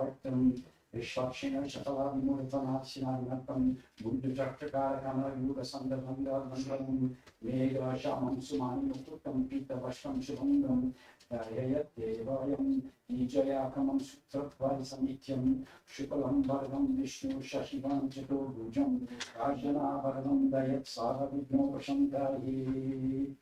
Bhavatam Vishwakshina Shatala Murtanathinavinakam Buddha Chakrakara Yuga Sandhavanga Mandalam Mega Shamam Sumani Ukutam Pita Vasham Shubangam Yayat Devayam Nijayakamam Sutratvari Samityam Shukalam Bharadam Vishnu Shashivan Chato Bhujam Rajana Bharadam Dayat Sada Vigno Vashantahi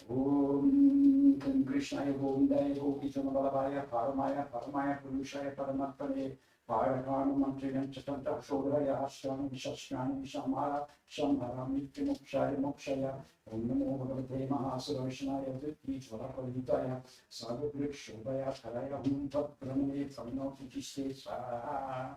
Om Krishnaya Govindaya Gopitana Balabhaya Paramaya Paramaya Purushaya Paramatmane Parakana Mantriyam Chatanta Shodhaya Ashtam Shashrani Shamara Shamhara Mukshaya Mokshaya Om Namo Bhagavate Mahasarashanaya Vritti Jvara Sadhgrik Shobhaya Karaya Hum Tat Praname Samno Kichiste Swaha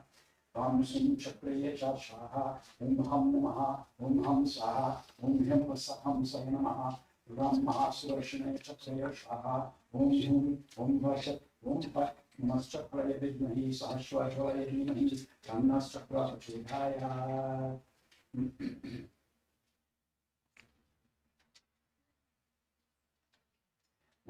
Om Sim Chakraye Charshaha Om Ham Namaha Om Ham Saha Om Hem Vasaham Sayanamaha Ram Mahasarashanaya Chakraya Shaha Om Vashat Om Vat Maschakraya Vidmahi Sahaswajvaya Dhimahi Tannas Chakra Chudhaya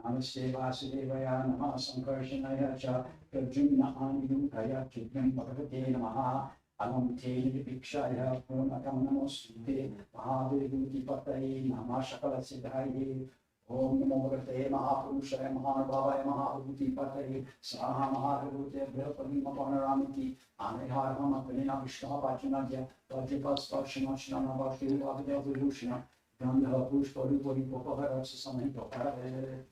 Namaste Vasudevaya Namah Sankarshanaya Cha Prajumna Aniyukaya Chidyam Bhagavate Namaha Anam Teni Vikshaya Purnakam Namosute Mahaviruti Pataye Namah Shakala Siddhaye Om Namo Bhagavate Mahapurushaya Mahabhavaya Mahaviruti Pataye Saha Mahaviruti Brahapani Mapaнарамiti Anehar Mamakalina Vishna Vajnadya Vajipas Vashina Shnana Vashi Vavadya Virushna Gandha Pushpari Puri Popahara Samhita Parave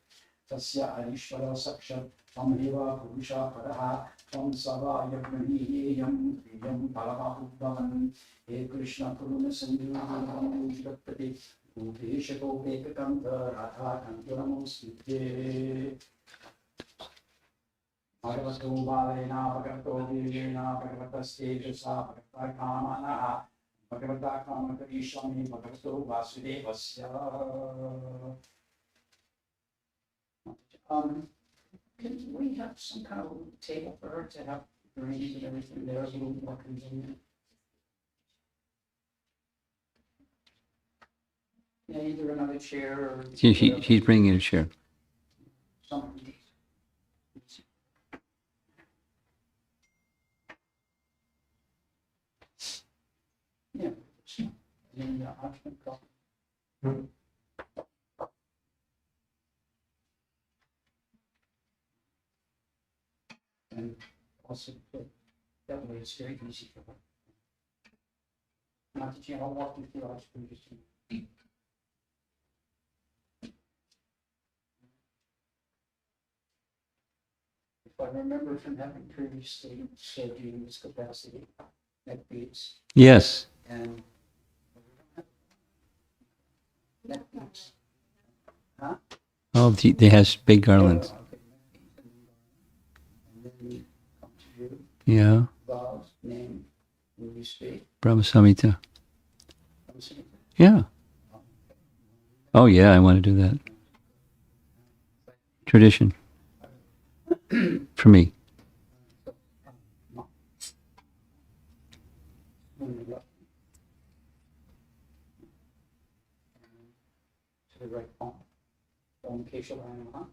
Tasya Arishvara Sakshat Tamheva Purusha Paraha Tam Sava Yagmani Yam Yam Paramahudavan He Krishna Kuruna Sindhu Ujratpati Upesha Gopeka Kanta Radha Kanturamosite Bhagavato Balena Bhagavato Vivena Bhagavata Stejasa Bhagavata Kamana Bhagavata Kamakarishami Bhagavato Vasudevasya. Can we have some kind of table for her to have greens and everything there, a little more convenient? Yeah, either another chair or. She's bringing a chair. Something. Yeah. And option call. And also, that way it's very easy for her. Not that I'll walk you through our previous. If I remember from having previously said you this capacity, neck beats. Yes. And neck beats. Huh? Oh, they has big garlands. And then we come to you. Yeah. Bob's name, will you speak? Brahma Samhita. Yeah. Oh, yeah, I want to do that. Tradition. For me. To the right palm. Om Keshavaya Namaha.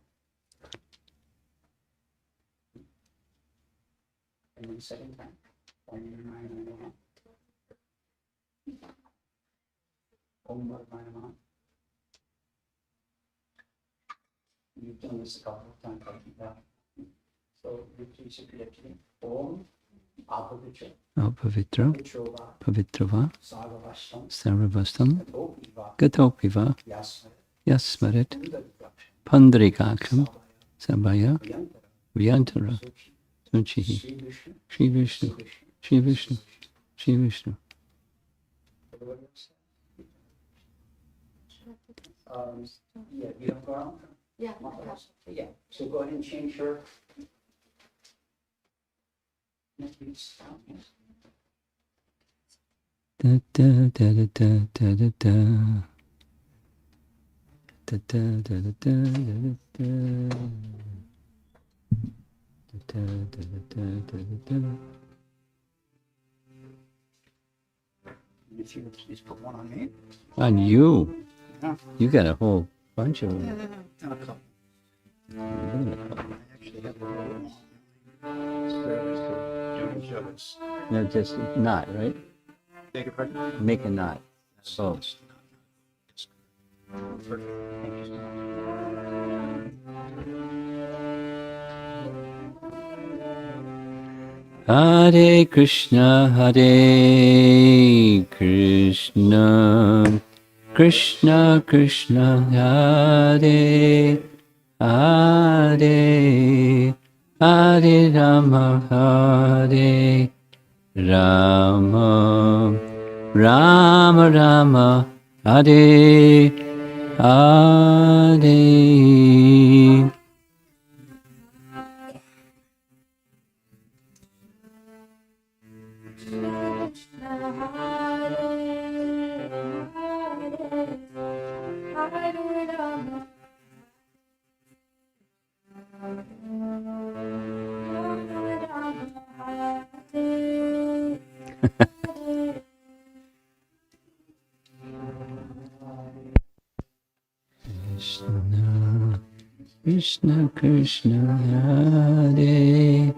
And then second time. Om Nirmaya Namaha. Om Varmaya Namaha. You've done this a couple of times, I think that. So you please repeat after me. Om Apavitra. Apavitra. Vitrova. Pavitrava. Sarvavashtam. Sarvavastam. Gatopiva. Gatopiva. Yasmarit. Yasmarit. Pandarikakam. Sabaya. Vyantara. Vyantara. Suchihi. Shri Vishnu. Shri Vishnu. Shri Vishnu. Yeah, you don't go out? Yeah. Yeah, so go ahead and change her. Da da da da da da da da. Da da da da da da da. Da da da da da da. If you would please put one on me. On you. Yeah. You got a whole bunch of them. And a couple. Look at that. I actually have a whole. No, just knot, right? Beg your pardon? Make a knot. Oh. Perfect. Thank you so much. Hare Krishna, Hare Krishna, Krishna Krishna, Hare Hare, Hare Rama, Hare Rama, Rama Rama, Hare Hare. Krishna, Krishna Krishna, Hare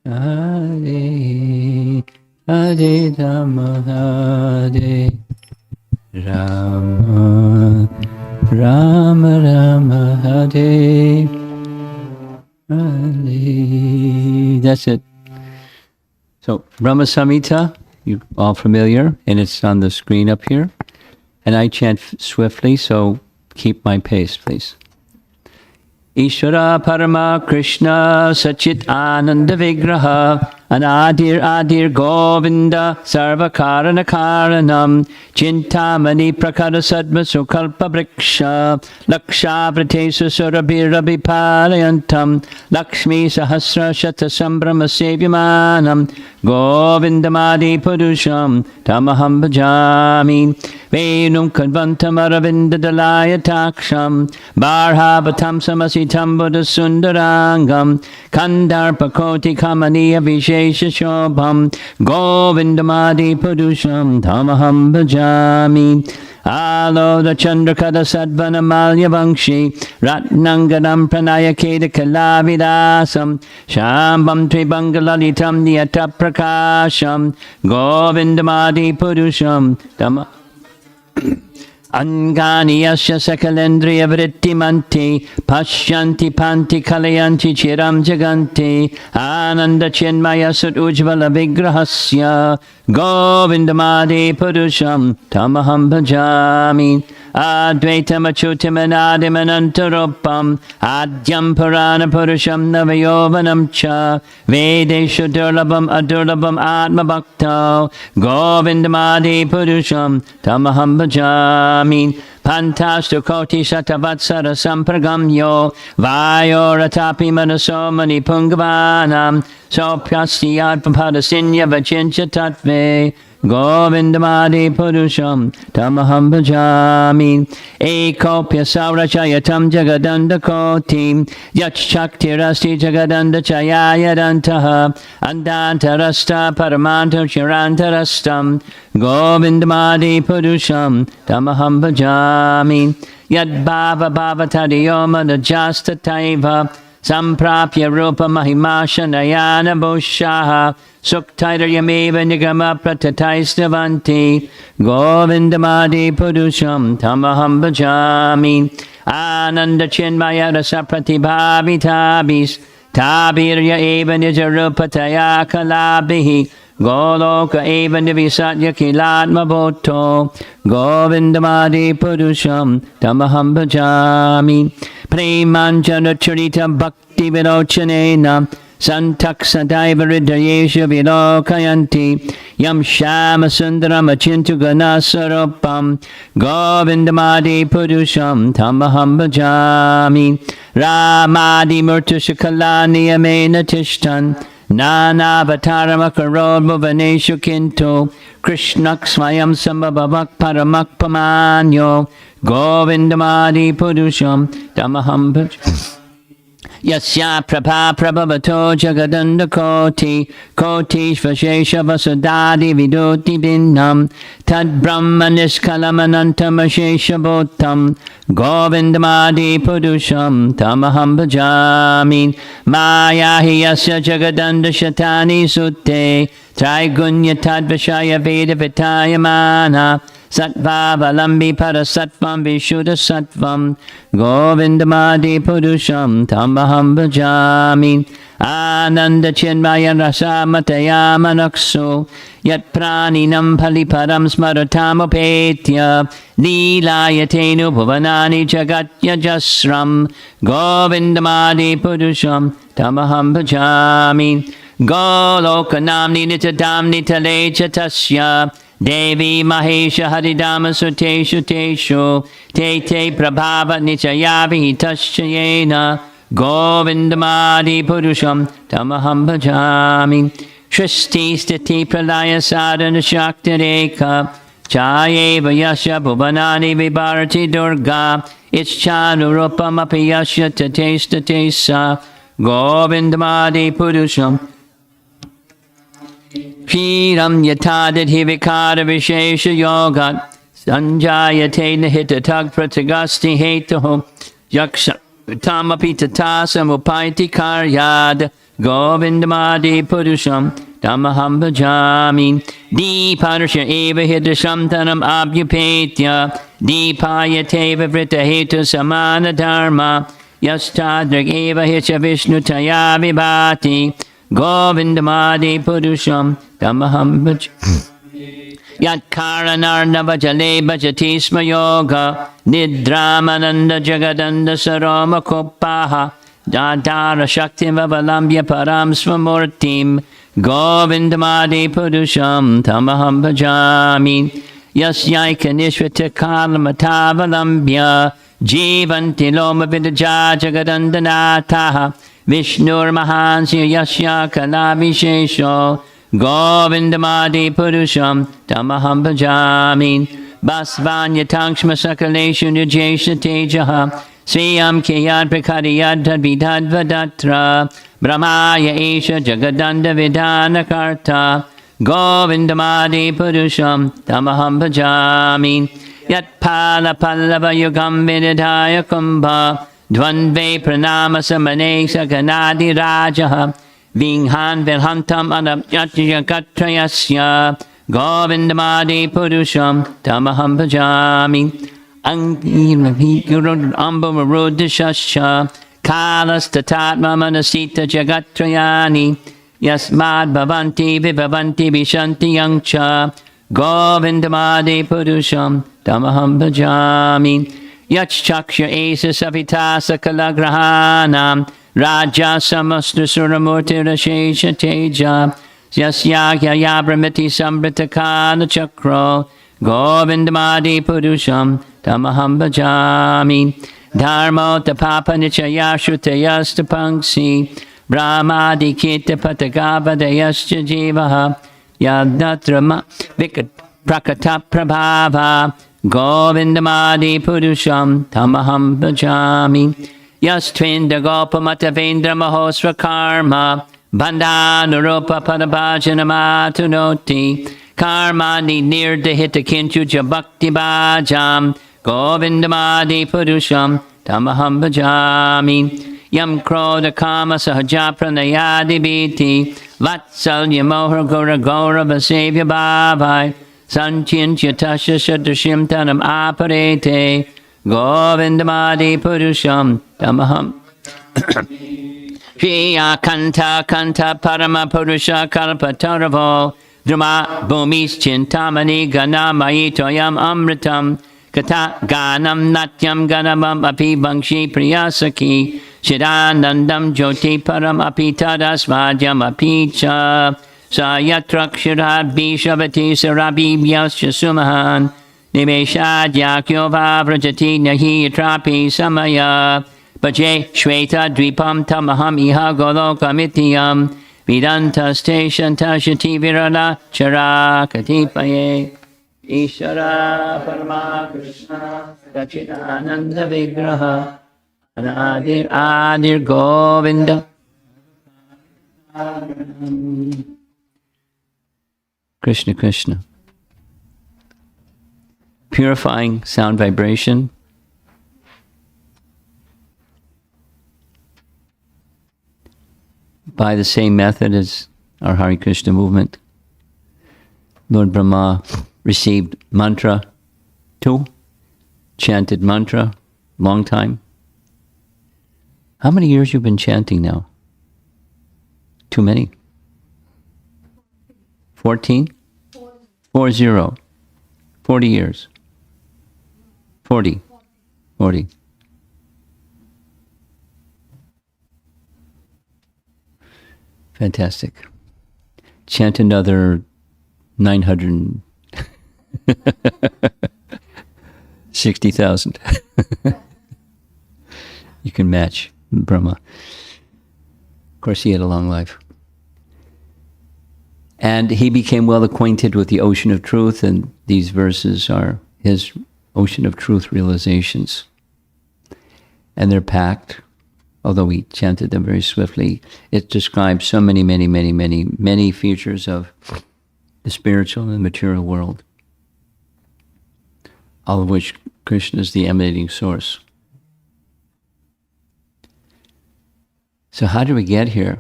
Hare, Hare Rama, Hare Rama, Rama Rama, Hare Hare. That's it. So Brahma Samhita, you all familiar, and it's on the screen up here. And I chant swiftly, so keep my pace, please. Ishvara Parama Krishna Sachit Ananda Vigraha Anadir Adir Govinda Sarvakarana Karanam Chintamani Prakara Sadma Sukalpa Briksha Lakshavratesu Surabhirabi Palayantam Lakshmi Sahasra Shata Sambrama Sevyamanam Govindamadi Purusham Tamaham Bhajami Venum Kadvantam Aravinda Dalaya Taksham Barhavatam Samasitam Buddha Sundarangam Kandarpa Koti Kamaniya Vishesha Shobham Govindamadi Purusham Tamaham Bhajami Aloda Chandrakada Sadvana Malya Vangshi Ratnangadam Pranaya Keda Kalavidasam Shambam Tribangalalitam Niyata Prakasham Govindamadi Purusham Tamaham Angani yasya sakalendriya vrittimanti pashyanti panti kalayanti chiram jaganti ananda chinmaya sut ujvala vigrahasya govindamadi purusham tamaham bhajami advaitam achutam anadim anantarupam adyam purana purusham navayovanam cha vedeshu durlabam adurlabam atma bhakta govindamadi purusham tamaham bhajami Pantastu koti shatavatsara sampragamyo vayoratapi manaso mani pungavanam sopyasti advapadasinya vachincha tatve Govindamadi Purusham Tamaham Bhajami Ekopya Saurachayatam Jagadanda Kotim Yachaktirasti Jagadanda Chayayadantaha Andantarasta Paramantam Chirantarastam Govindamadi Purusham Tamaham Bhajami Yad Bhava Bhava Tadiyoma Najasta Taiva Samprapya Rupa Mahimasha Nayana Bhushaha Suktaidayameva Nigama Pratataistavanti Govindamadi Purusham Tamaham Bhajami Ananda Chinmaya Rasa Pratibhavitabis Tabirya Eva Nijarupataya Kalabihi Goloka Eva Nivisatya Kilatma Bhoto Govindamadi Purusham Tamaham Bhajami Premanjana Charita Bhakti Vinochanena Santak Sadaiva Ridayesha Vilokayanti Yam Shama Sundaram Achintu Ganasarupam Govindamadi Purusham Tamaham Bhajami Ramadi Murtushakalani Amena Tishtan Nana Vataramakaro Bhuvaneshu Kinto Krishnak Swayam Sambhavak Paramak Pamanyo Govindamadi Purusham Tamaham Bhajami Yasya prabha prabhavato jagadanda koti koti svashesha vasudadi vidoti binnam tad brahma niskalamanantam ashesha bhuttam govindamadi purusham tamaham bhajami maya hi yasya jagadanda shatani sutte traigunya tadvashaya veda vitayamana Sattva-valambi parasattvam vishuddha sattvam Govindamadi purusham tamaham bhajami Ananda chinmaya rasa mataya manakso Yat praninam paliparam smaratamopetya Leelayatenu bhuvanani jagatya jasram Govindamadi purusham tamaham bhajami Golokanamni nitadamni talecha tasya Devi Mahesha Haridama Suteshu Teshu Te Prabhava Nichayavi Tashayena Govindamadi Purusham Tamaham Bhajami Shristi Stiti Pralaya Sadhana Shakti Reka Chayeva Yasha Bhuvanani Vibharati Durga Ischanurupam Api Yasha Tatesta Tesa Govindamadi Purusham Shiram yatadit hivikara vishesha yogat Sanjayate nahitatag pratagasti hetaho Yaksha tamapitatasam upaiti karyad Govindamadi purusham tamaham bhajami Deeparsha eva hidasham tanam abhyupetya Deepayateva vrita hetu samana dharma Yastadrak eva hitcha vishnu taya vibhati Govindamadi purusham tamaham bhajami Yat karanarnava jale bhajati sma yoga Nidramananda jagadanda saroma kopaha Dadara shaktim avalambya param svamurtim Govindamadi purusham tamaham bhajami Yasyaika nishvata kalmatavalamya Jivanti loma vidaja jagadandanataha Vishnur Mahansya Yasya Kalabhishesho Govindamadi Purusham Tamaham Bhajami Basvanya Tankshma Sakaleshu Nujesha Tejaha Sriyam Kiyad Prakadiyad Tadvidad Vadatra Brahmaya Esha Jagadanda Vidana Karta Govindamadi Purusham Tamaham Bhajami Yat Pala Pallava Yugam Vidadaya Kumbha Dvanve pranama samane saganadi rajaha Vinghan vilhantam anapyatya katrayasya Govindamadi purusham tamaham bhajami Angiravikurud ambamarodishasya Kalas tatatma manasita jagatrayani Yasmad bhavanti vibhavanti vishanti yangcha Govindamadi purusham tamaham bhajami Yachchaksha esa savitasa kalagrahanam Raja samastra suramurti rashesha teja Yasyagya yabramiti samritakana chakro Govindamadi purusham tamaham bhajami Dharmo tapapa nichayashutayasta pangsi Brahmadi kita patagavadayascha jivaha Yadatrama vikat prakata prabhava Govindamadi purusham tamaham bhajami Yastvindra gopamatavendra mahosra karma Bandhanurupa padabhajanamatunoti Karmani nirdahita kinchuja bhakti bhajam Govindamadi purusham tamaham bhajami Yam krodha kama sahaja pranayadi biti Vatsalya mohra gora gora vasevya bhavai Sanchintya tasya shadrashim tanam aparete Govindamadi purusham tamaham Shriya kanta kanta parama purusha kalpataravo Druma bhumis chintamani ganamayi toyam amritam Kata ganam natyam ganamam api bangshi priyasaki Shidanandam jyoti param api tadasvajam api cha Sayatrakshirad bishavati sarabhibhyasya sumahan Nimeshadhyakyo vavrajati nahi yatrapi samaya Bhaje shveta dvipam tamaham iha golokamityam Vidantaste shantashati virala charakatipaye Ishara Parama Krishna Dachitananda Vigraha Anadir Adir Govinda. Krishna Krishna. Purifying sound vibration. By the same method as our Hare Krishna movement. Lord Brahma received mantra too, chanted mantra, long time. How many years you've been chanting now? Too many? 14? 40. 40 years. 40. 40. Fantastic. Chant another 960,000. You can match Brahma. Of course, he had a long life. And he became well acquainted with the ocean of truth, and these verses are his ocean of truth realizations. And they're packed. Although we chanted them very swiftly, it describes so many, many, many, many, many features of the spiritual and material world, all of which Krishna is the emanating source. So how do we get here?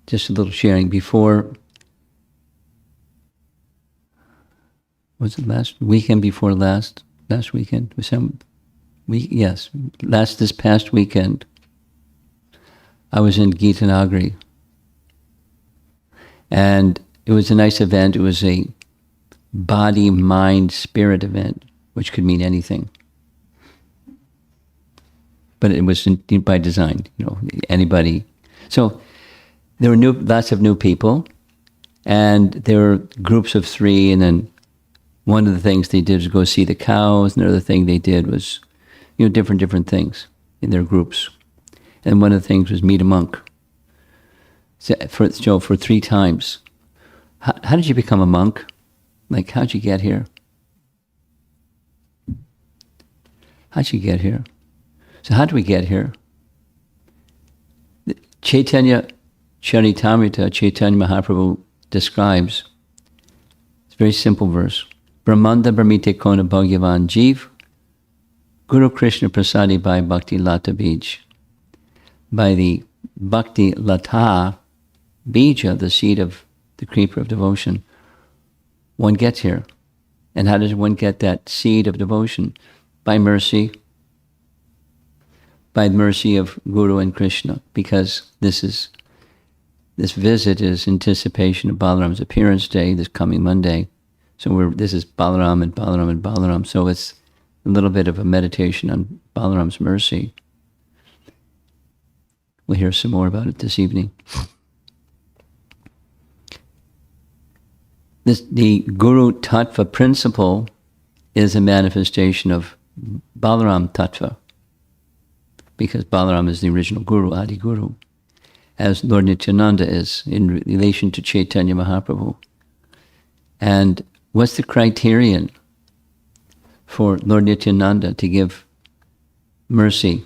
Just a little sharing. Before, was it last weekend before last? Last weekend, yes, this past weekend, I was in Gitanagari, and it was a nice event. It was a body, mind, spirit event, which could mean anything, but it was by design. Anybody. So there were lots of new people, and there were groups of 3, and then. One of the things they did was go see the cows. Another thing they did was, different things in their groups. And one of the things was meet a monk. So for 3 times. How did you become a monk? Like, how'd you get here? How'd you get here? So how do we get here? Chaitanya Charitamrita, Chaitanya Mahaprabhu describes, it's a very simple verse. Brahmanda Brahmite Kona Bhagavan Jeev, Guru Krishna Prasadi by Bhakti Lata Bij. By the Bhakti Lata Bija, the seed of the creeper of devotion, one gets here. And how does one get that seed of devotion? By mercy. By the mercy of Guru and Krishna. Because this visit is anticipation of Balaram's appearance day, this coming Monday. So this is Balaram and Balaram and Balaram. So it's a little bit of a meditation on Balaram's mercy. We'll hear some more about it this evening. The Guru Tattva principle is a manifestation of Balaram Tattva. Because Balaram is the original Guru, Adi Guru. As Lord Nityananda is in relation to Chaitanya Mahaprabhu. And what's the criterion for Lord Nityananda to give mercy?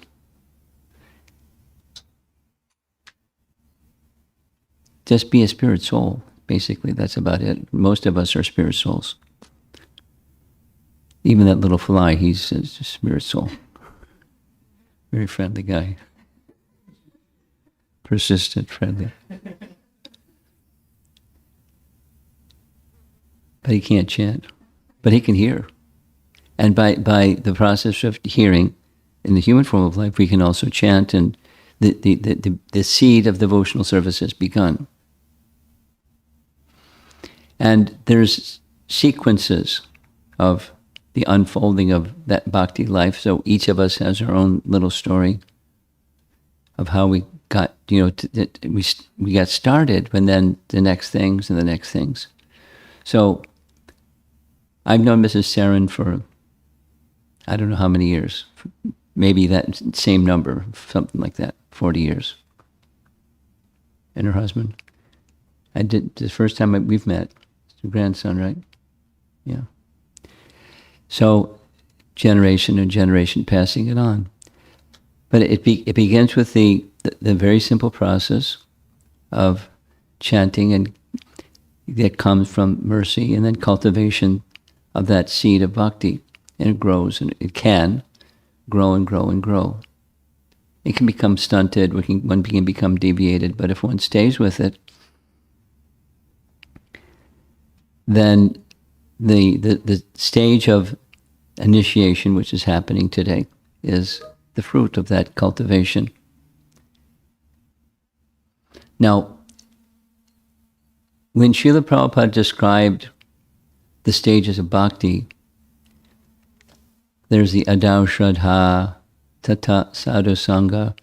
Just be a spirit soul. Basically, that's about it. Most of us are spirit souls. Even that little fly, he's a spirit soul. Very friendly guy. Persistent, friendly. But he can't chant. But he can hear. And by the process of hearing, in the human form of life, we can also chant, and the seed of devotional service has begun. And there's sequences of the unfolding of that bhakti life. So each of us has our own little story of how we got, we got started, and then the next things and the next things. So I've known Mrs. Sarin for, I don't know how many years, maybe that same number, something like that, 40 years. And her husband. The first time we've met, it's her grandson, right? Yeah. So generation and generation passing it on. But it begins with the very simple process of chanting, and that comes from mercy, and then cultivation of that seed of bhakti. And it grows, and it can grow and grow and grow. It can become stunted, one can become deviated, but if one stays with it, then the stage of initiation, which is happening today, is the fruit of that cultivation. Now, when Srila Prabhupada described the stages of bhakti, there's the Adau Shraddha, Tata Sadhu Sangha,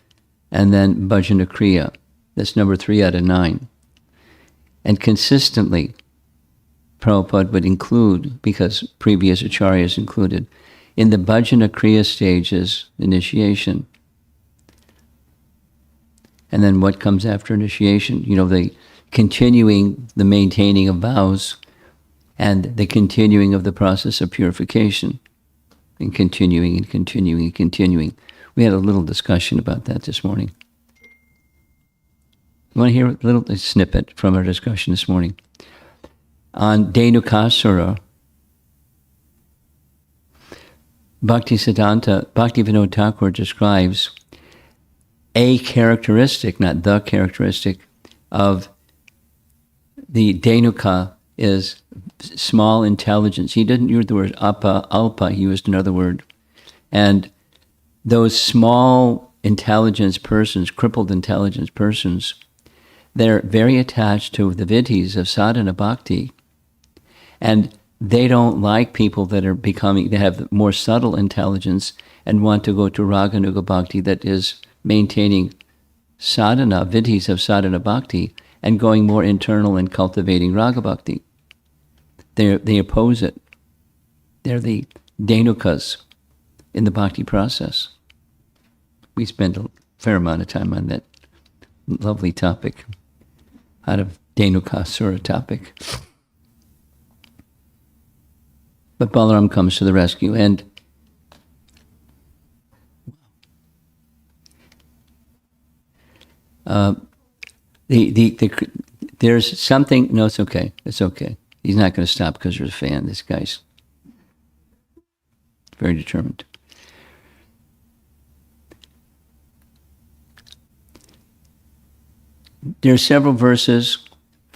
and then Bhajana Kriya. That's number 3 out of 9. And consistently, Prabhupada would include, because previous acharyas included, in the Bhajana Kriya stages, initiation. And then what comes after initiation? The continuing, the maintaining of vows, and the continuing of the process of purification. And continuing and continuing and continuing. We had a little discussion about that this morning. You want to hear a little snippet from our discussion this morning? On Dhenukasura, Bhaktivinoda Thakur describes a characteristic, not the characteristic, of the Dhenuka is small intelligence. He didn't use the word alpa, he used another word. And those small intelligence persons, crippled intelligence persons, they're very attached to the vidhis of sadhana bhakti. And they don't like people that have more subtle intelligence and want to go to Raganuga Bhakti, that is maintaining sadhana, vidhis of sadhana bhakti, and going more internal and cultivating Raga Bhakti. They oppose it. They're the Dhenukas in the bhakti process. We spent a fair amount of time on that lovely topic, out of Dhenukasura topic. But Balaram comes to the rescue, and there's something. No, it's okay. It's okay. He's not going to stop because there's a fan. This guy's very determined. There are several verses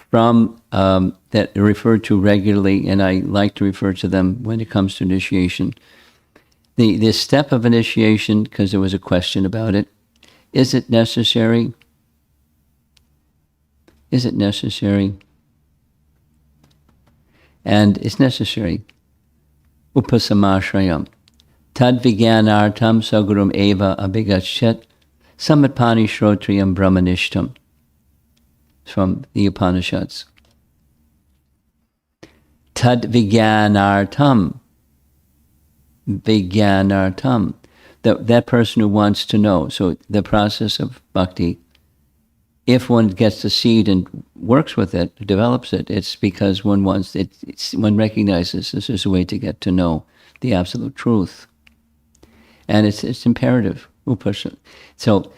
from that are referred to regularly, and I like to refer to them when it comes to initiation. The step of initiation, because there was a question about it, is it necessary? Is it necessary? And it's necessary. Upasamashrayam. Tad vigyanartam sagurum eva abhigachet samatpani shrotriyam brahmanishtam. From the Upanishads. Tad vigyanartam. Vigyanartam. That person who wants to know. So the process of bhakti, if one gets the seed and works with it, develops it, it's because one wants it. One recognizes this is a way to get to know the absolute truth, and it's imperative. So,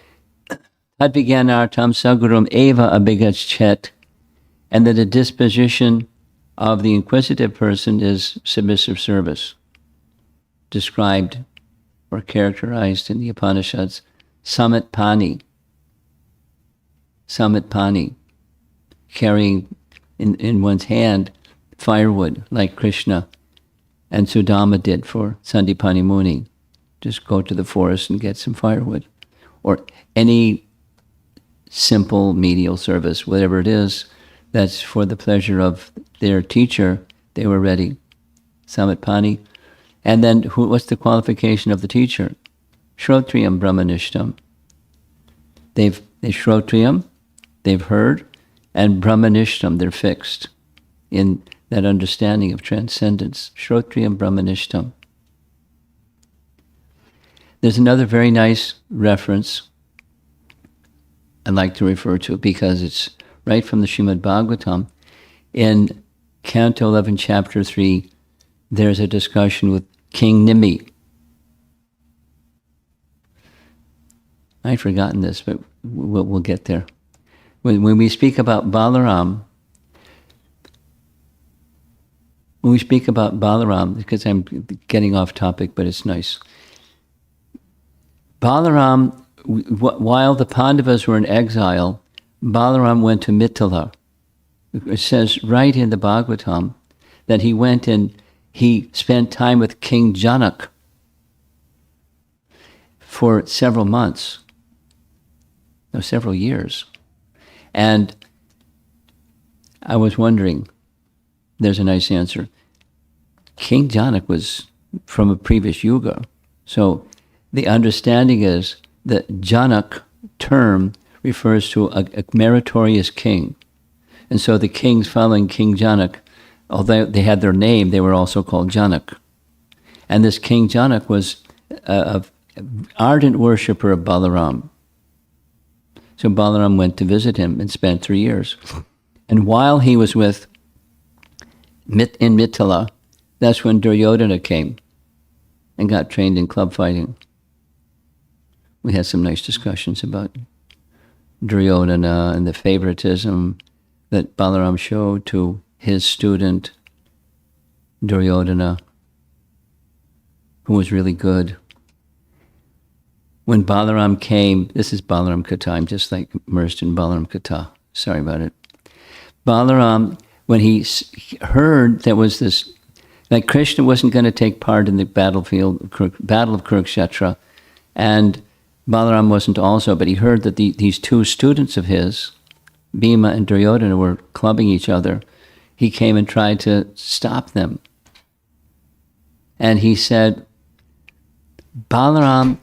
Tad vigyanartam sagurum eva abhigachet, and that the disposition of the inquisitive person is submissive service, described or characterized in the Upanishads, samatpani. Samatpani, carrying in one's hand firewood, like Krishna and Sudama did for Sandipani Muni. Just go to the forest and get some firewood. Or any simple medial service, whatever it is, that's for the pleasure of their teacher, they were ready. Samatpani. And then what's the qualification of the teacher? Shrotriyam Brahmanishtam. They've Shrotriyam, they've heard, and Brahmanishtam, they're fixed in that understanding of transcendence. Shrotriyam Brahmanishtam. There's another very nice reference I'd like to refer to because it's right from the Srimad Bhagavatam. In Canto 11, Chapter 3, there's a discussion with King Nimi, I'd forgotten this, but we'll get there. When we speak about Balaram, because I'm getting off topic, but it's nice. Balaram, while the Pandavas were in exile, Balaram went to Mithila. It says right in the Bhagavatam that he went and he spent time with King Janak for several months, no, several years. And I was wondering, there's a nice answer. King Janak was from a previous yuga. So the understanding is that Janak term refers to a meritorious king. And so the kings following King Janak, although they had their name, they were also called Janak. And this King Janak was an ardent worshipper of Balaram. So Balaram went to visit him and spent 3 years. And while he was in Mithila, that's when Duryodhana came and got trained in club fighting. We had some nice discussions about Duryodhana and the favoritism that Balaram showed to his student Duryodhana, who was really good. When Balaram came, this is Balaram Katha, I'm just like immersed in Balaram Katha, sorry about it. Balaram, when he heard there was this, like Krishna wasn't going to take part in the battle of Kurukshetra, and Balaram wasn't also, but he heard that these two students of his, Bhima and Duryodhana, were clubbing each other. He came and tried to stop them. And he said, Bhima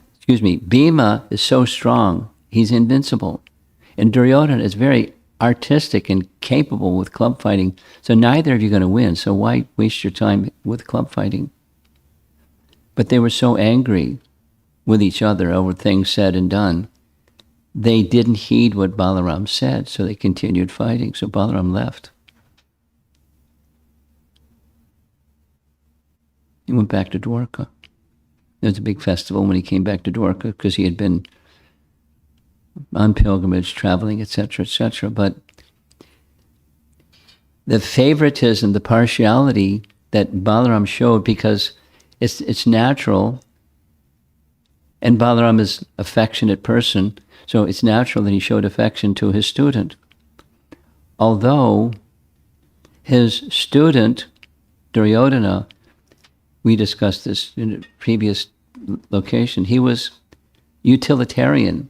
is so strong, he's invincible. And Duryodhana is very artistic and capable with club fighting, so neither of you are going to win, so why waste your time with club fighting? But they were so angry with each other over things said and done, they didn't heed what Balaram said, so they continued fighting. So Balaram left. He went back to Dwarka. There was a big festival when he came back to Dwarka because he had been on pilgrimage, traveling, etc., etc. But the favoritism, the partiality that Balaram showed, because it's natural, and Balaram is an affectionate person, so it's natural that he showed affection to his student. Although his student, Duryodhana, we discussed this in a previous location, he was utilitarian,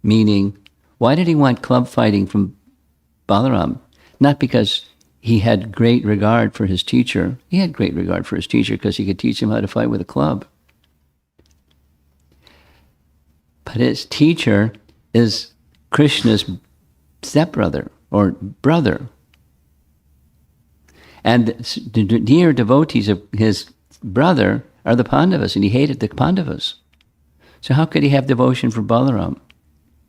meaning, why did he want club fighting from Balaram? Not because he had great regard for his teacher. He had great regard for his teacher because he could teach him how to fight with a club. But his teacher is Krishna's stepbrother or brother. And the dear devotees of his brother are the Pandavas, and he hated the Pandavas. So how could he have devotion for Balaram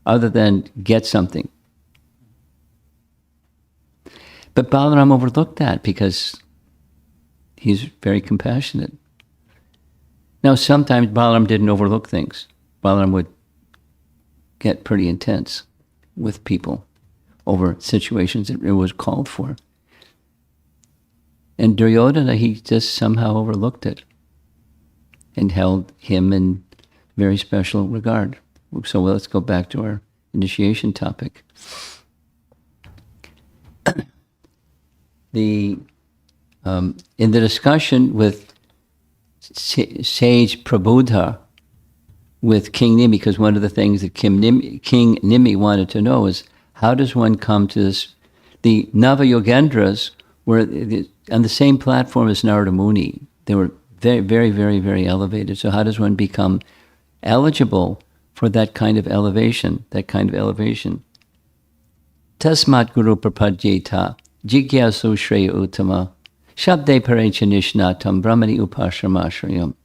other than get something? But Balaram overlooked that because he's very compassionate. Now, sometimes Balaram didn't overlook things. Balaram would get pretty intense with people over situations that it was called for. And Duryodhana, he just somehow overlooked it and held him in very special regard. So let's go back to our initiation topic. In the discussion with Sage Prabodha, with King Nimi, because one of the things that King Nimi wanted to know is, how does one come to this? The Nava-yogendras were on the same platform as Narada Muni. They were very, very, very, very elevated. So how does one become eligible for that kind of elevation, Tasmat Guru Prapadyeta, Jigyasu Shreya Uttama, Shabde Parecha Nishnatam, Brahmani Upashramashrayam.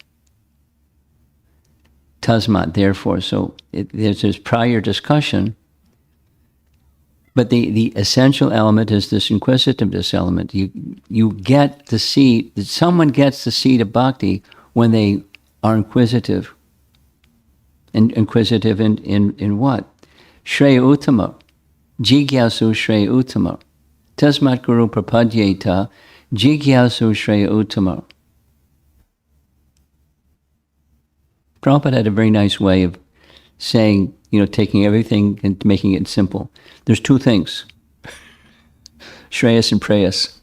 Tasmat, therefore. So there's this prior discussion, but the essential element is this inquisitiveness element. You get the seed, someone gets the seed of bhakti when they are inquisitive inquisitive in what? Shreya Uttama. Jigyasu Shreya Uttama. Tasmat Guru Prapadyeta. Jigyasu Shreya Uttama. Prabhupada had a very nice way of saying, taking everything and making it simple. There's two things. Shreyas and Preyas.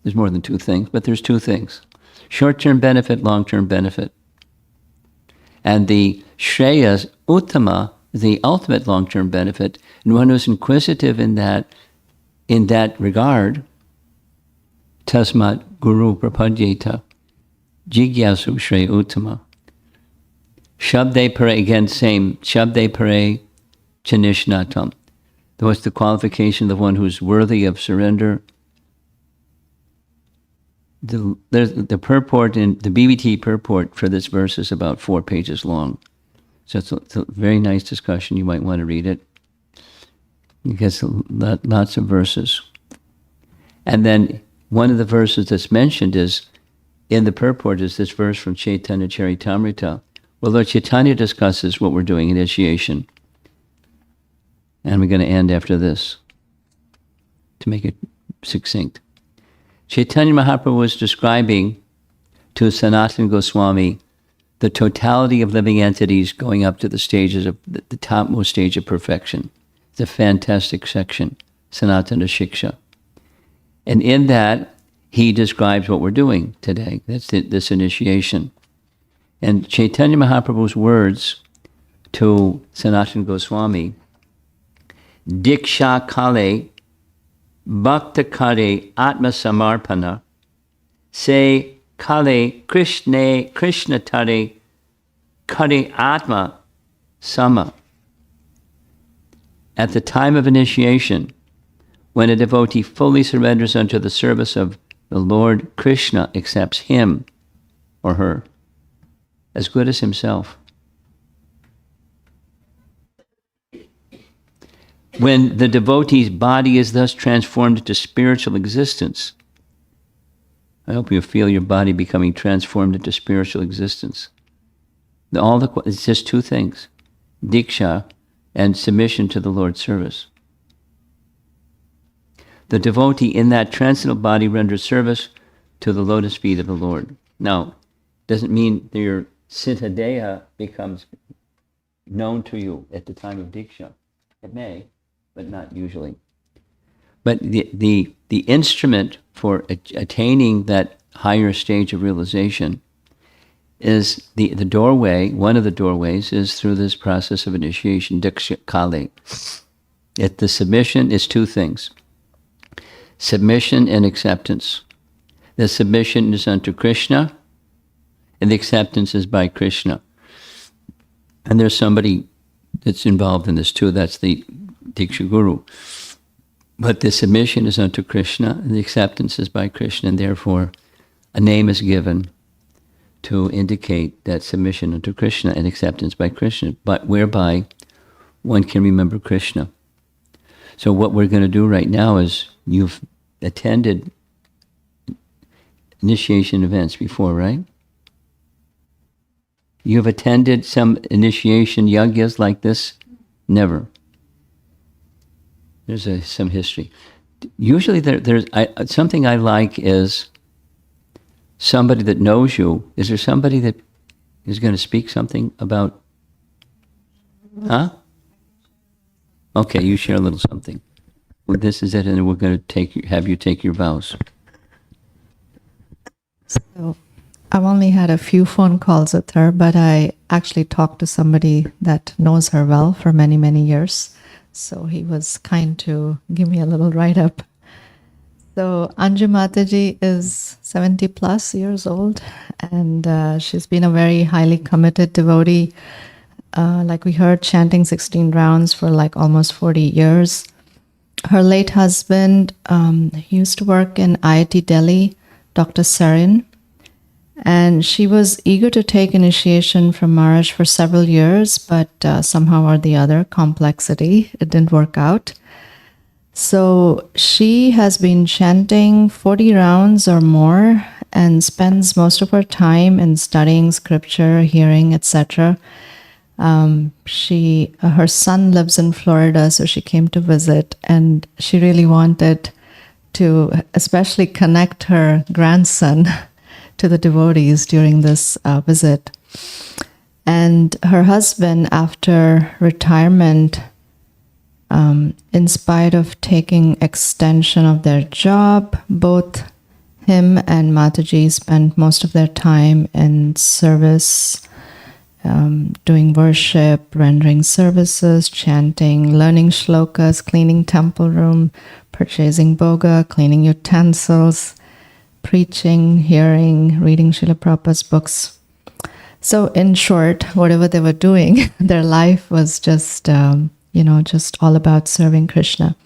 There's more than two things, but there's two things. Short-term benefit, long-term benefit. And the Shreyas, Uttama, the ultimate long-term benefit, and one who's inquisitive in that regard, Tasmat Guru Prapadyeta, Jigyasu Shreya Uttama. Shabde Pare, again, same. Shabde Pare Chanishnatam. What's the qualification of the one who's worthy of surrender? The purport in the BBT purport for this verse is about 4 pages long. So it's a very nice discussion. You might want to read it. It gets lots of verses. And then one of the verses that's mentioned is, in the purport, is this verse from Chaitanya Charitamrita. Well, Lord Chaitanya discusses what we're doing, initiation. And we're going to end after this, to make it succinct. Chaitanya Mahaprabhu was describing to Sanatana Goswami the totality of living entities going up to the stages of the topmost stage of perfection. It's a fantastic section, Sanatana Shiksha. And in that, he describes what we're doing today. That's this initiation. And Chaitanya Mahaprabhu's words to Sanatana Goswami, Diksha Kale Bhakta Kare Atma Samarpana Se Kale Krishna Tare Kare Atma Sama. At the time of initiation, when a devotee fully surrenders unto the service of the Lord, Krishna accepts him or her as good as himself. When the devotee's body is thus transformed into spiritual existence, I hope you feel your body becoming transformed into spiritual existence. It's just two things, diksha and submission to the Lord's service. The devotee in that transcendental body renders service to the lotus feet of the Lord. Now, doesn't mean that your Siddhadeha becomes known to you at the time of diksha. It may, but not usually. But the instrument for attaining that higher stage of realization is the doorway. One of the doorways is through this process of initiation, diksha kale. The submission is two things: submission and acceptance. The submission is unto Krishna, and the acceptance is by Krishna. And there's somebody that's involved in this too. That's the Diksha Guru. But the submission is unto Krishna, and the acceptance is by Krishna, and therefore a name is given to indicate that submission unto Krishna and acceptance by Krishna, but whereby one can remember Krishna. So what we're going to do right now is, you've attended initiation events before, right? You've attended some initiation yagyas like this? Never. There's some history. Usually there's something I like is somebody that knows you. Is there somebody that is going to speak something about? Huh? Okay, you share a little something. Well, this is it, and we're going to have you take your vows. So I've only had a few phone calls with her, but I actually talked to somebody that knows her well for many, many years. So he was kind to give me a little write-up. So Anju Mataji is 70 plus years old, and she's been a very highly committed devotee. Like we heard, chanting 16 rounds for like almost 40 years. Her late husband used to work in IIT Delhi, Dr. Sarin, and she was eager to take initiation from Maharaj for several years, but somehow or the other, complexity, it didn't work out. So she has been chanting 40 rounds or more, and spends most of her time in studying scripture, hearing, etc. Her son lives in Florida, so she came to visit, and she really wanted to especially connect her grandson to the devotees during this visit. And her husband, after retirement, in spite of taking extension of their job, both him and Mataji spent most of their time in service, doing worship, rendering services, chanting, learning shlokas, cleaning temple room, purchasing boga, cleaning utensils, preaching, hearing, reading Srila Prabhupada's books. So in short, whatever they were doing, their life was just, just all about serving Krishna.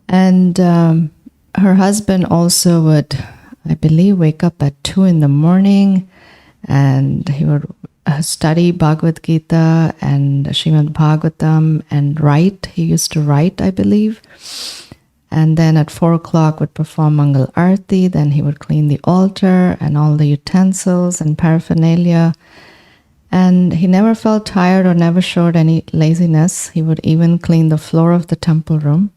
And her husband also would, I believe, wake up at 2 a.m, and he would study Bhagavad Gita and Srimad Bhagavatam and write. He used to write, I believe. And then at 4 o'clock would perform Mangal Arti. Then he would clean the altar and all the utensils and paraphernalia. And he never felt tired or never showed any laziness. He would even clean the floor of the temple room.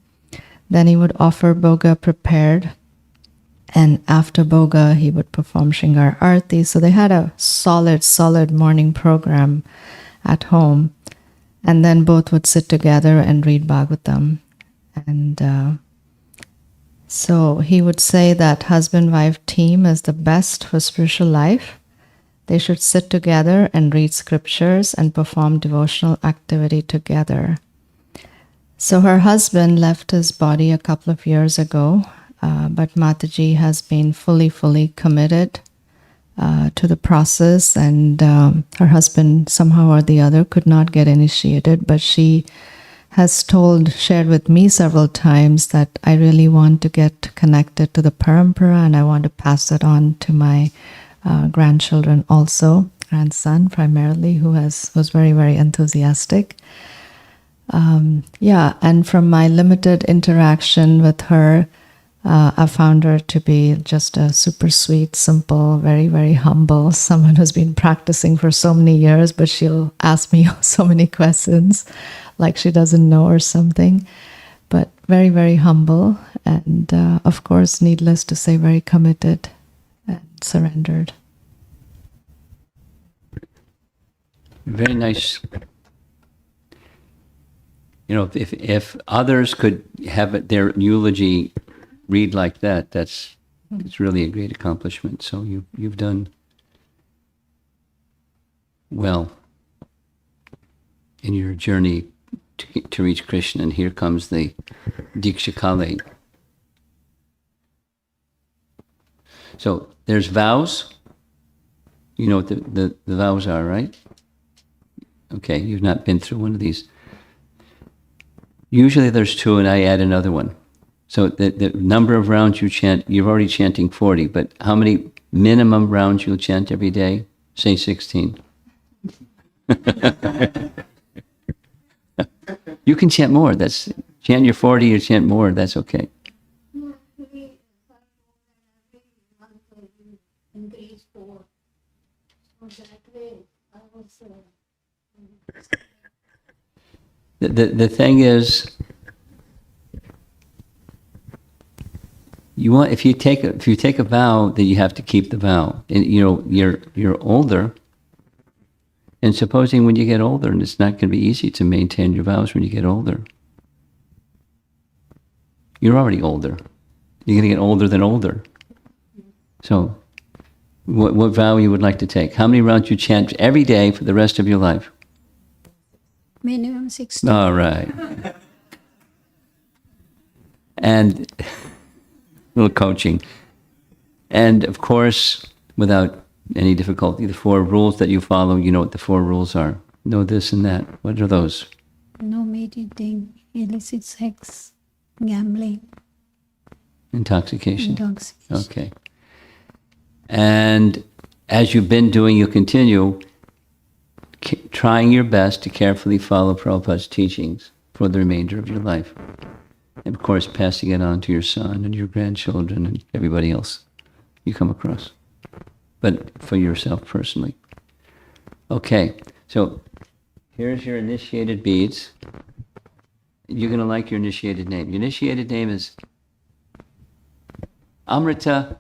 Then he would offer boga prepared. And after boga, he would perform Shringar Arti. So they had a solid morning program at home. And then both would sit together and read Bhagavatam. And so he would say that husband-wife team is the best for spiritual life. They should sit together and read scriptures and perform devotional activity together. So her husband left his body a couple of years ago, but Mataji has been fully committed to the process, and her husband somehow or the other could not get initiated, but she has shared with me several times that I really want to get connected to the parampara, and I want to pass it on to my grandchildren also, grandson primarily, who was very enthusiastic. And from my limited interaction with her, I found her to be just a super sweet, simple, very humble, someone who's been practicing for so many years, but she'll ask me so many questions like she doesn't know or something. But very humble, and of course, needless to say, very committed and surrendered. Very nice. If others could have their eulogy read like that, it's really a great accomplishment. So you've done well in your journey to reach Krishna. And here comes the Diksha Kale. So there's vows. You know what the vows are, right? Okay, you've not been through one of these. Usually there's 2, and I add another one. So the number of rounds you chant, you're already chanting 40, but how many minimum rounds you'll chant every day? Say 16. You can chant more. Chant your 40, you chant more, that's okay. The thing is, if you take a vow, then you have to keep the vow. And you're older, and supposing when you get older, and it's not going to be easy to maintain your vows when you get older. You're already older. You're going to get older than older. So, what vow you would like to take? How many rounds you chant every day for the rest of your life? Minimum 16. All right. And a little coaching. And of course, without any difficulty, the 4 rules that you follow, you know what the 4 rules are. Know this and that. What are those? No meat eating, illicit sex, gambling. Intoxication. Intoxication. Okay. And as you've been doing, you continue trying your best to carefully follow Prabhupada's teachings for the remainder of your life. And of course, passing it on to your son and your grandchildren and everybody else, you come across, but for yourself personally. Okay, so here's your initiated beads. You're going to like your initiated name. Your initiated name is Amrita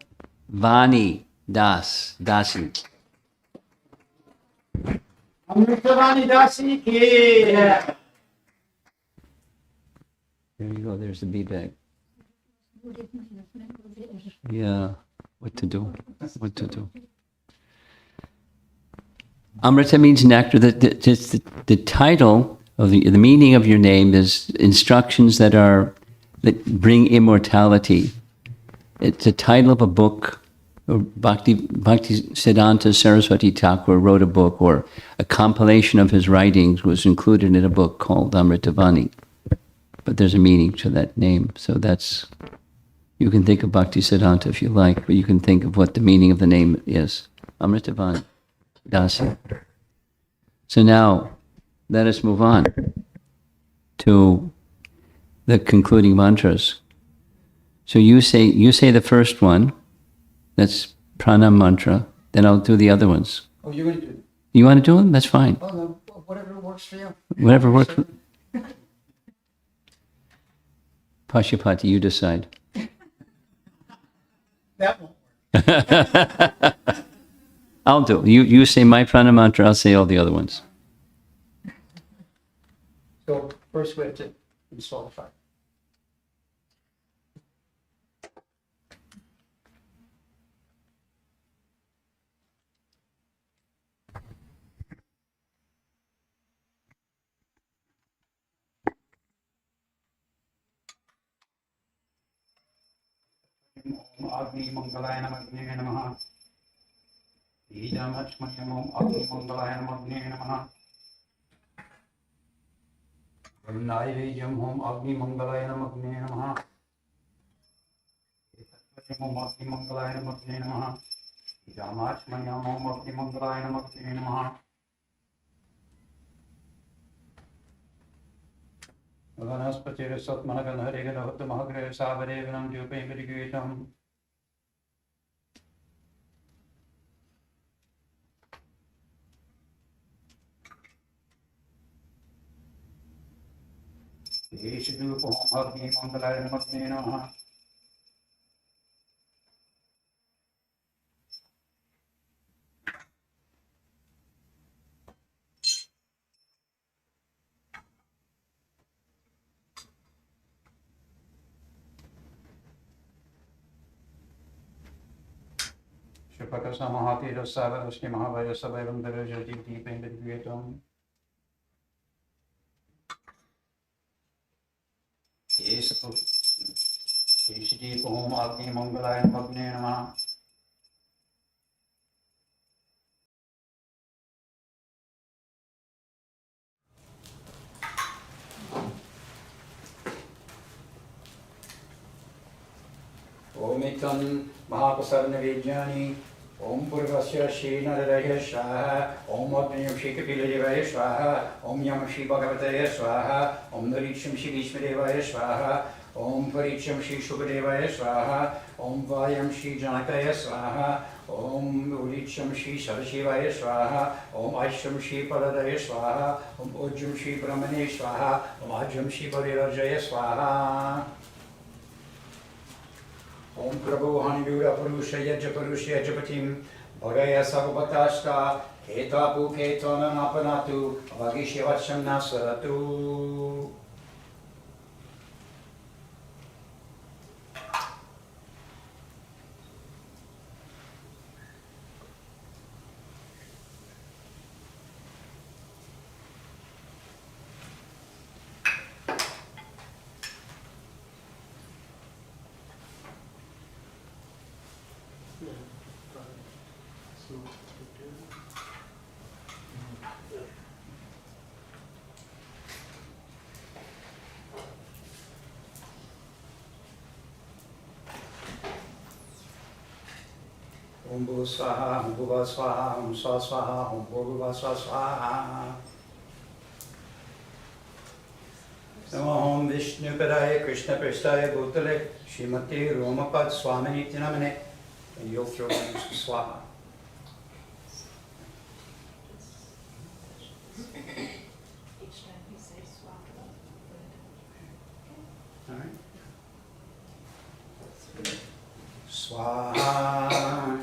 Vani Dasi. Amritavani Dasi ki. There you go. There's the bead bag. Yeah, what to do? Amrita means nectar. The title of the meaning of your name is instructions that bring immortality. It's a title of a book. Bhakti Siddhanta Saraswati Thakur wrote a book, or a compilation of his writings was included in a book called Amritavani. But there's a meaning to that name, so you can think of Bhakti Siddhanta if you like, but you can think of what the meaning of the name is. Amritavani Dasi. So now, let us move on to the concluding mantras. So you say the first one, that's pranam mantra, then I'll do the other ones. Oh, you're going to do it? You want to do them? That's fine. Oh, no, whatever works for you. Whatever works. Pashupati, you decide. That won't work. I'll do it. You say my pranam mantra, I'll say all the other ones. So first we have to install the fire. Agni Mangalaya Namagne Namaha. Idamachmayam Agni Mangalaya Namagne Namaha. Naivedyam Hom Agni Mangalaya Namagne Namaha. Ekatvadyam Agni Mangalaya Namagne Namaha. Idamachmayam Hom Agni Mangalaya Namagne Namaha. Vanaspati Satmanagan Harigadavata Mahagre Savarevanam Jupe Viriguitam. Ishidupam Agni Mangalaya Namagne Namaha. Shupakasa Mahati Rasava Rashni Mahavaya Sabayam Darajati Deepam Viriguitam. Ishidupam Agni Mangalaya Namagne Namaha. Om Itam Mahapasarna Vijnani. Om Purvasya Shri Naradaya Swaha. Om Agnyam Shri Kapiladevaya Swaha. Om Yam Shri Bhagavataya Swaha. Om Narisham Shri Vishmadevaya Swaha. Om Paricham Shri Shubhadevaya Swaha. Om Vayam Shri Janakaya Swaha. Om Ulicham Shri Sarashivaya Swaha. Om Aisham Shri Paradaya Swaha. Om Ujjam Shri Brahmane Swaha. Om Ajam Shri Parirajaya Swaha. Om Prabhu Hanivura Purusha Yaja Purusha Japatim Bhagaya Sarvabhatashka Ketapu Ketana Napanatu Vagishivacham Nasaratu. Om Bhu Swaha, Om Bhuva Swaha, Om Swa Swaha, Om Bhuva Swa Swaha. Om Vishnu Padaya Krishna Prestaya Bhutale Shrimati Romapad Swamini Namane And you'll throw in some swaha. All right. Swaha.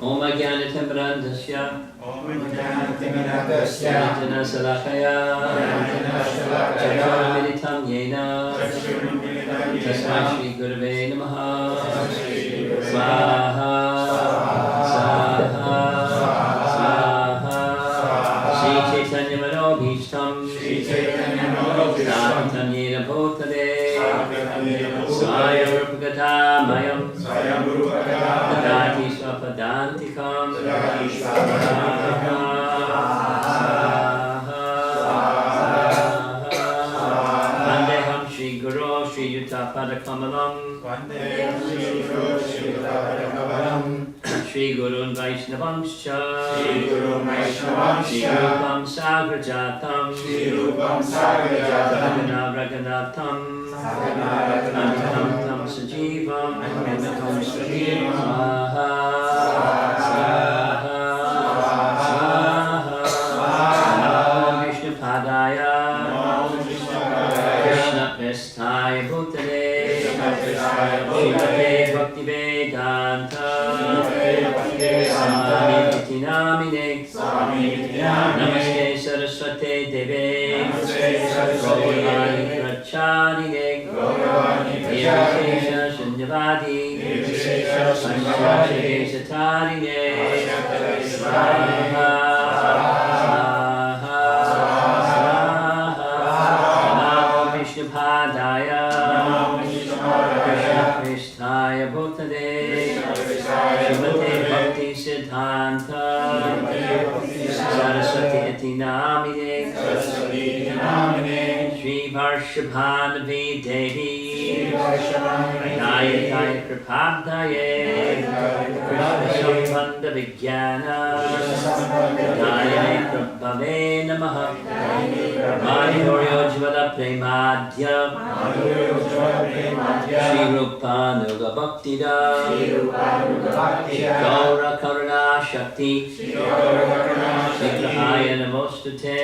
Om Ajnanatimbrandasya Om Jnanatimidakasya Jnana Salakaya Chaturmilitam Yena Tasmai Shri Gurave Namaha Swaha Swaha Swaha Sri Chaitanya Manobhishtam Satam Yena Bhutale Swayam Rupagata Mayam Dadati Swapadantikam Vandeham Shri Guru Shri Yuta Padakamalam Shri Gurun Vaishnavangscha Shri Rupam Sagrajatam Raghunatham Amitam Tam Sajivam Swaha Swaha Swaha Namo Vishnu Padaya Krishna Prestaya Bhutale Srimate Bhaktivedanta Swami Niti Namine Namaste Saraswate Deve Gauravani Pracharine Nirvishesha Shunyavadi Panchashatarine Swaha Swaha Swaha Namo Vishnu Padaya Krishna Prestaya Bhutale Srimate Bhakti Siddhanta Saraswati Iti Namine Shri Varshabhanavi Devi Nayataya Kripabdaye Krishna Sambandha Vijnana Nayane Kripave Namaha Madhuryo Jvala Premadhya Shri Rupa Nuga Bhaktida Gaura Karuna Shakti Shikrahaya Namostate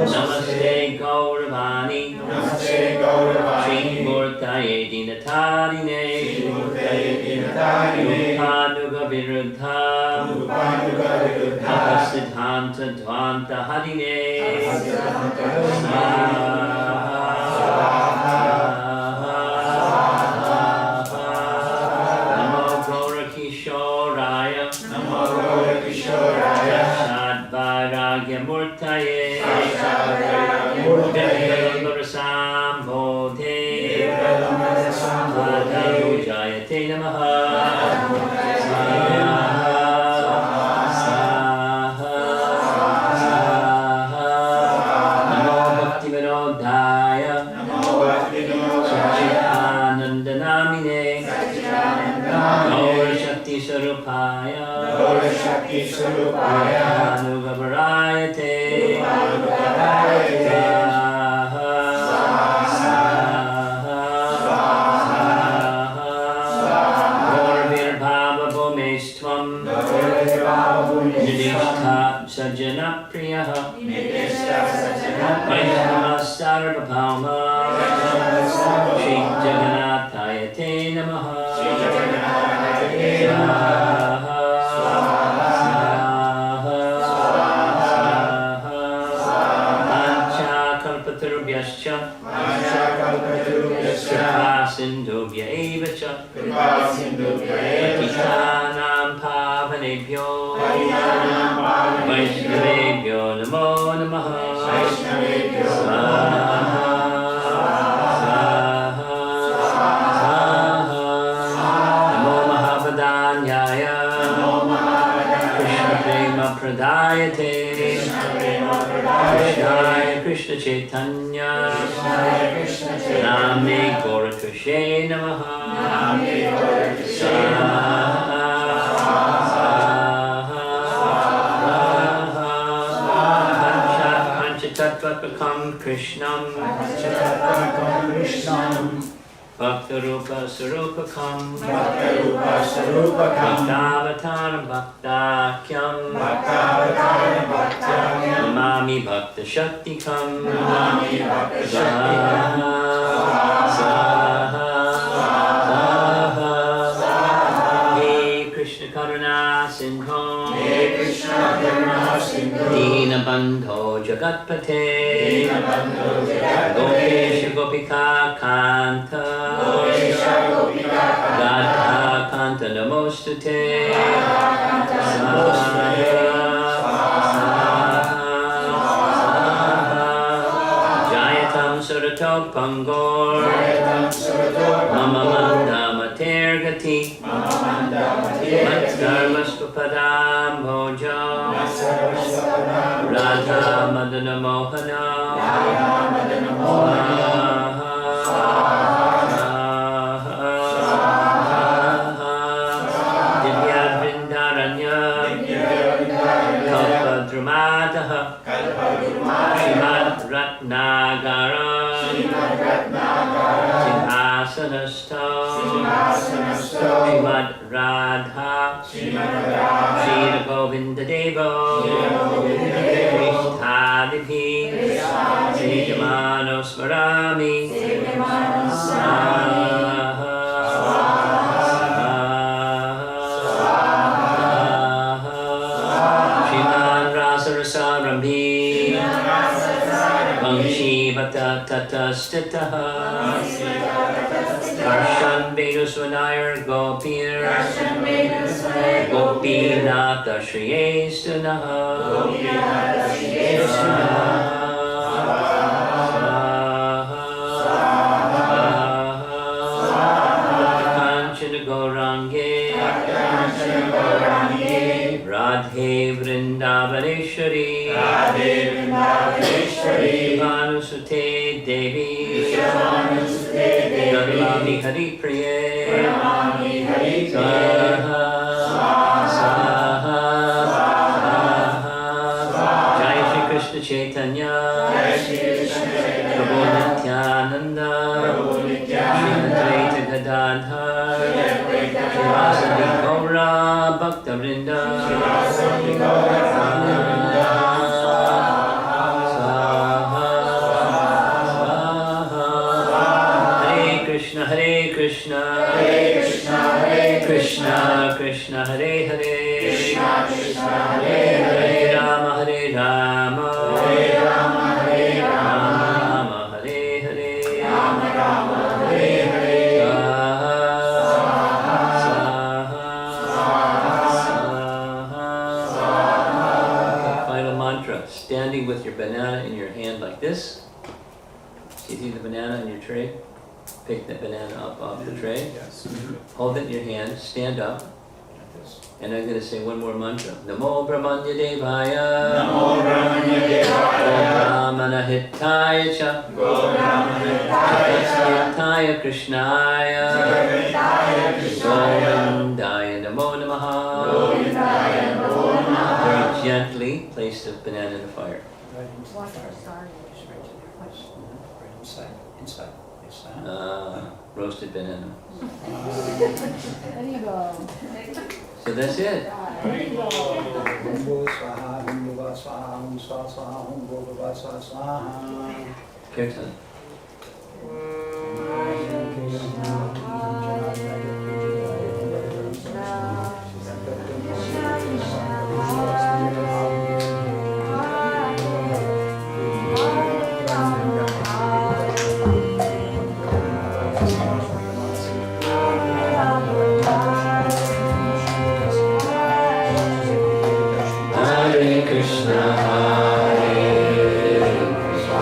Namaste Gauravani Shri Murtaye Dinatarine Rupanuga Viruddha Siddhanta Dvanta Harine Namo Gaura Kishoraya Sadvairagya Murtaye Sambodhe Madhurujayate Namaha Swaha Swaha Swaha Namo Bhaktivinodaya Satchitanandanamine Gaura Shakti Sarupaya Anugavavarayate Sajjana Priyaha Vaishnava Sarvabhauma Shri Jagannathaya Te Namaha Swaha Pancha Kalpatarubhyascha Kripa Sindhubhya Eva Cha Patitanam Pavanebhyo Vaishnavebhyo Namo Namaha Swaha Namo Mahavadanyaya Krishna Prema Pradayate Krishnaya Krishna Chaitanya Name Gauratushe Namaha Panchatattva Krishnam Bhaktarupa Sarupakam Bhaktarupa Sarupakam Bhaktavatara Bhaktakyam Bhaktavatara Bhaktavyam Namami Bhakta Shaktikam Namami Bhakta Shaktikam Saha He Krishna Karuna Sindho He Krishna Karuna Sindhu Dinabandho Jagatpate Dinabandho Jagatpate Gopesha Gopika Kanta Gopesha Gopika Radha Kanta Namostute Jayatam Surato Pangor Mama Manda Matergati Matsarvaspapadam Bhojo Radha Madana Mohana Divya Vrindaranya Kalpadrumadaha Srimad Ratnagara Simhasanastha Srimad Radha Shri Govinda Devo Krishtadibhi Sejamano Smarami Shriman Rasarasarambhi Vangshi Vata Tata Stitaha Karshan Veduswanayar Gopir Gopinata Shriyestanaha Kanchana Gaurange Radhe Vrindavaneshwari Vanusute Devi Navami Hari Priye Saha Saha Jai Shri Krishna Chaitanya Prabhu Nityananda Shri Advaita Gadadhar Srivasadi Gaura Bhakta Vrinda Hare Krishna, Krishna Krishna Hare Hare, Hare Rama Hare Rama, Rama Hare Hare, Final mantra, standing with your banana in your hand like this. See the banana in your tray? Pick that banana up off the tray. Hold it in your hand, stand up. And I'm going to say one more mantra. Namo Brahmanya Devaya. Namo Brahmanya Devaya. Brahmana Hitaya Cha. Hitaya Krishnaya. Govindaya Namo Namaha. Very gently place the banana in the fire. Inside. Roasted banana. There you go. So that's it. Om Bhava Swaha, Om Bhava Swaha, Om Swaha Swaha, Om Bhava Swaha. Kirtan. Hare Krishna, Hare Krishna,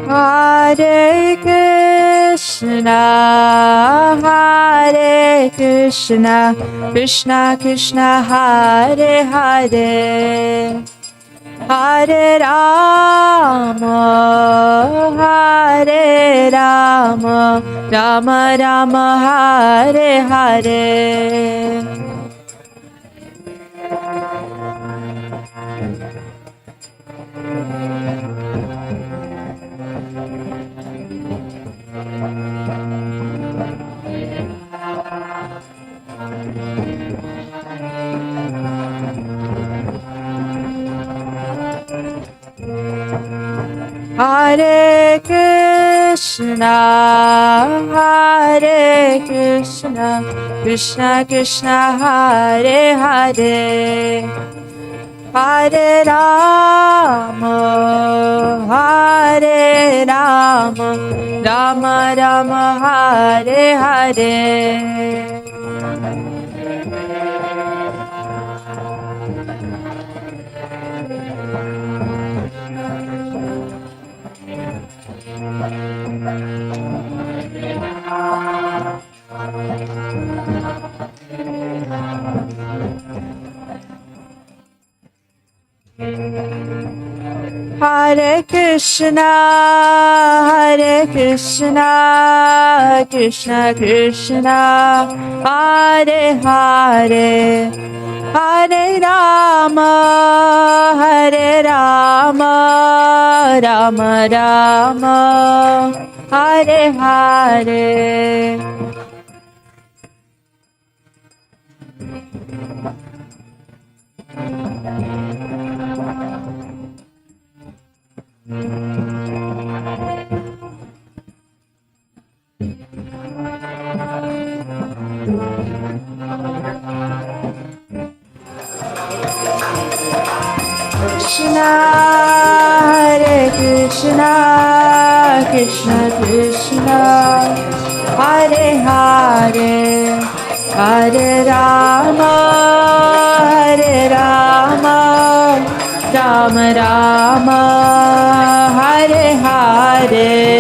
Hare Krishna, Hare Krishna, Krishna Krishna, Hare Hare, Hare Rama, Hare Rama, Rama Rama, Hare Hare. Hare Krishna, Hare Krishna, Krishna Krishna, Hare Hare, Hare Rama, Hare Rama, Rama Rama, Hare Hare. Hare Krishna, Hare Krishna, Krishna Krishna, Hare Hare, Hare Rama, Hare Rama, Rama Rama, Hare Hare. Krishna, Hare Krishna, Krishna Krishna, Hare Hare, Hare Rama, Hare Rama, Rama Rama, Hare Hare.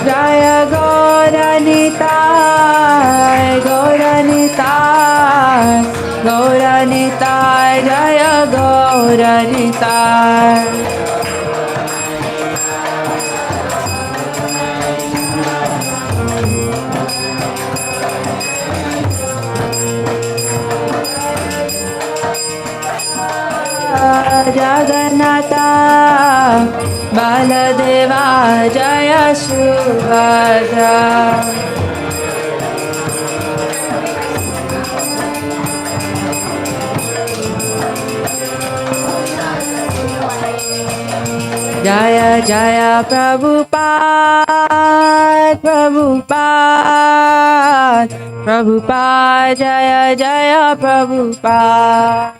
Jaya Gauranitai, Gauranitai, Gauranitai, Jaya Gauranitai. Jagannatha, Baladeva, Jaya Subhadra. Jaya Jaya Prabhupada, Prabhupada, Prabhupada, Jaya Jaya Prabhupada.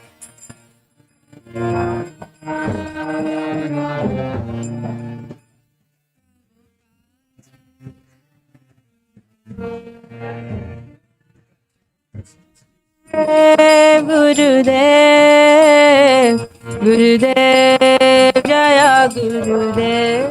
Gurudev, Gurudev, Jaya Gurudev.